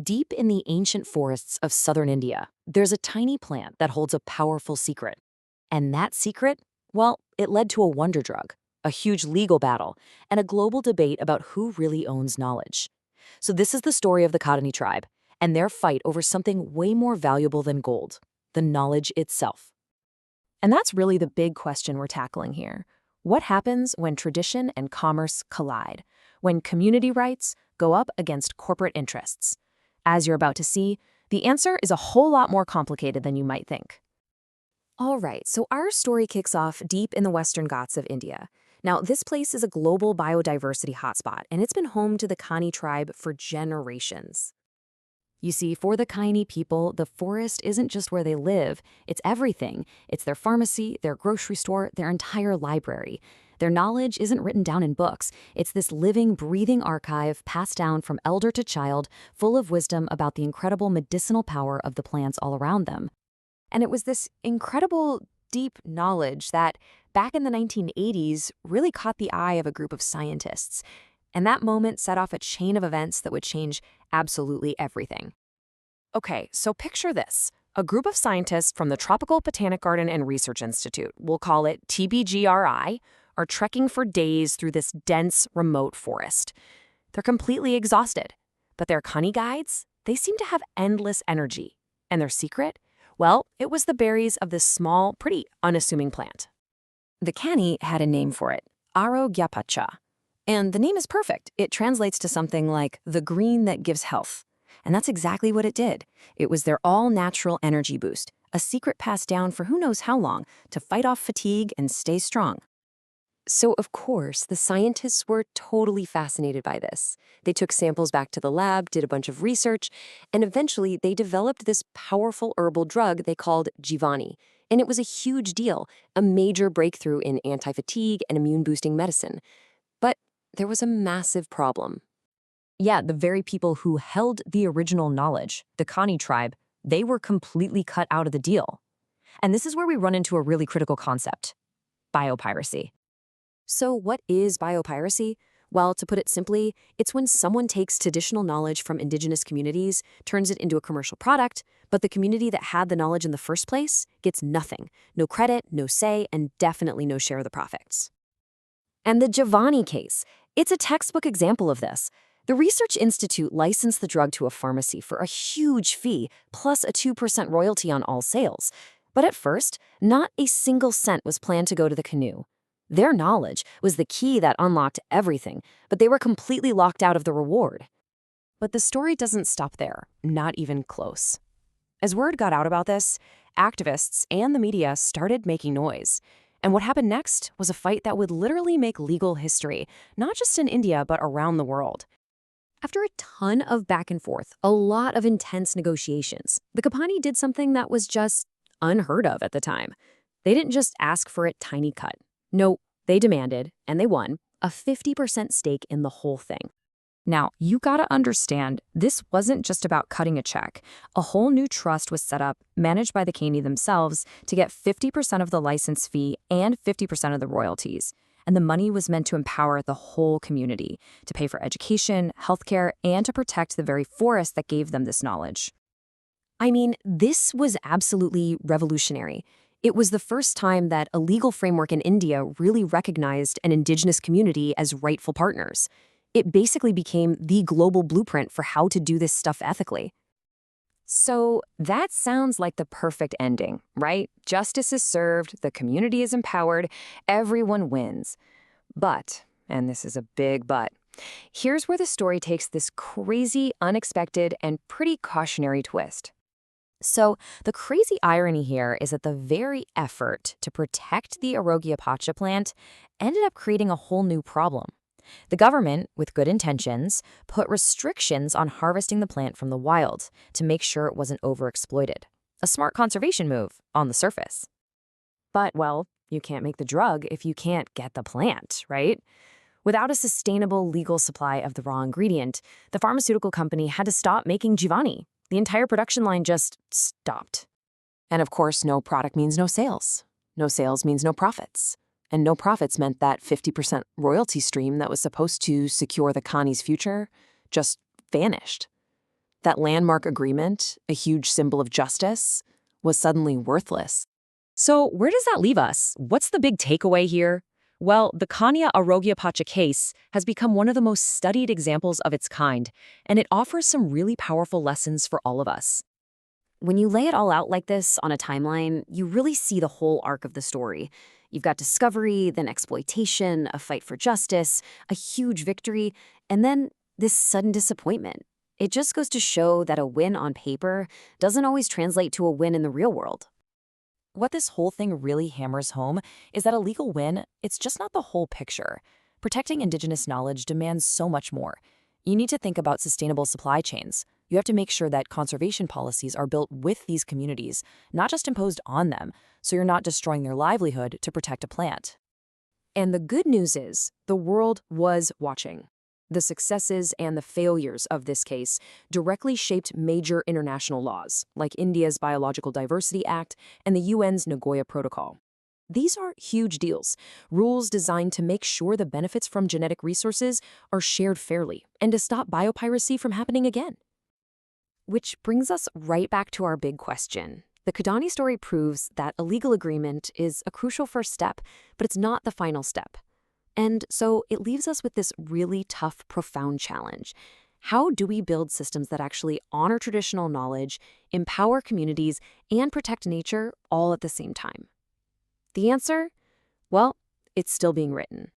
Deep in the ancient forests of southern India, there's a tiny plant that holds a powerful secret. And that secret, well, it led to a wonder drug, a huge legal battle, and a global debate about who really owns knowledge. So this is the story of the Kani tribe and their fight over something way more valuable than gold, the knowledge itself. And that's really the big question we're tackling here. What happens when tradition and commerce collide? When community rights go up against corporate interests? As you're about to see, the answer is a whole lot more complicated than you might think. All right, so our story kicks off deep in the Western Ghats of India. Now, this place is a global biodiversity hotspot, and it's been home to the Kani tribe for generations. You see, for the Kani people, the forest isn't just where they live, it's everything. It's their pharmacy, their grocery store, their entire library. Their knowledge isn't written down in books. It's this living, breathing archive passed down from elder to child, full of wisdom about the incredible medicinal power of the plants all around them. And it was this incredible, deep knowledge that, back in the 1980s, really caught the eye of a group of scientists. And that moment set off a chain of events that would change absolutely everything. Okay, so picture this. A group of scientists from the Tropical Botanic Garden and Research Institute, we'll call it TBGRI, are trekking for days through this dense, remote forest. They're completely exhausted, but their Kani guides, they seem to have endless energy. And their secret? Well, it was the berries of this small, pretty unassuming plant. The Kani had a name for it, Agasthyamala. And the name is perfect. It translates to something like the green that gives health. And that's exactly what it did. It was their all-natural energy boost, a secret passed down for who knows how long to fight off fatigue and stay strong. So, of course, the scientists were totally fascinated by this. They took samples back to the lab, did a bunch of research, and eventually they developed this powerful herbal drug they called Jivani. And it was a huge deal, a major breakthrough in anti-fatigue and immune-boosting medicine. But there was a massive problem. Yeah, the very people who held the original knowledge, the Kani tribe, they were completely cut out of the deal. And this is where we run into a really critical concept: biopiracy. So what is biopiracy? Well, to put it simply, it's when someone takes traditional knowledge from indigenous communities, turns it into a commercial product, but the community that had the knowledge in the first place gets nothing. No credit, no say, and definitely no share of the profits. And the Jivani case, it's a textbook example of this. The Research Institute licensed the drug to a pharmacy for a huge fee, plus a 2% royalty on all sales. But at first, not a single cent was planned to go to the canoe. Their knowledge was the key that unlocked everything, but they were completely locked out of the reward. But the story doesn't stop there, not even close. As word got out about this, activists and the media started making noise. And what happened next was a fight that would literally make legal history, not just in India, but around the world. After a ton of back and forth, a lot of intense negotiations, the Kani did something that was just unheard of at the time. They didn't just ask for a tiny cut. No, they demanded, and they won, a 50% stake in the whole thing. Now, you gotta understand, this wasn't just about cutting a check. A whole new trust was set up, managed by the Kani themselves, to get 50% of the license fee and 50% of the royalties. And the money was meant to empower the whole community, to pay for education, healthcare, and to protect the very forest that gave them this knowledge. I mean, this was absolutely revolutionary. It was the first time that a legal framework in India really recognized an indigenous community as rightful partners. It basically became the global blueprint for how to do this stuff ethically. So that sounds like the perfect ending, right? Justice is served, the community is empowered, everyone wins. But, and this is a big but, here's where the story takes this crazy, unexpected, and pretty cautionary twist. So the crazy irony here is that the very effort to protect the Agasthyamala plant ended up creating a whole new problem. The government, with good intentions, put restrictions on harvesting the plant from the wild to make sure it wasn't overexploited. A smart conservation move on the surface. But, well, you can't make the drug if you can't get the plant, right? Without a sustainable legal supply of the raw ingredient, the pharmaceutical company had to stop making Jivani. The entire production line just stopped. And of course, no product means no sales. No sales means no profits. And no profits meant that 50% royalty stream that was supposed to secure the Kani's future just vanished. That landmark agreement, a huge symbol of justice, was suddenly worthless. So, where does that leave us? What's the big takeaway here? Well, the Kani Arogyapacha case has become one of the most studied examples of its kind, and it offers some really powerful lessons for all of us. When you lay it all out like this on a timeline, you really see the whole arc of the story. You've got discovery, then exploitation, a fight for justice, a huge victory, and then this sudden disappointment. It just goes to show that a win on paper doesn't always translate to a win in the real world. What this whole thing really hammers home is that a legal win, it's just not the whole picture. Protecting indigenous knowledge demands so much more. You need to think about sustainable supply chains. You have to make sure that conservation policies are built with these communities, not just imposed on them, so you're not destroying their livelihood to protect a plant. And the good news is, the world was watching. The successes and the failures of this case directly shaped major international laws, like India's Biological Diversity Act and the UN's Nagoya Protocol. These are huge deals, rules designed to make sure the benefits from genetic resources are shared fairly and to stop biopiracy from happening again. Which brings us right back to our big question. The Kani story proves that a legal agreement is a crucial first step, but it's not the final step. And so it leaves us with this really tough, profound challenge. How do we build systems that actually honor traditional knowledge, empower communities, and protect nature all at the same time? The answer? Well, it's still being written.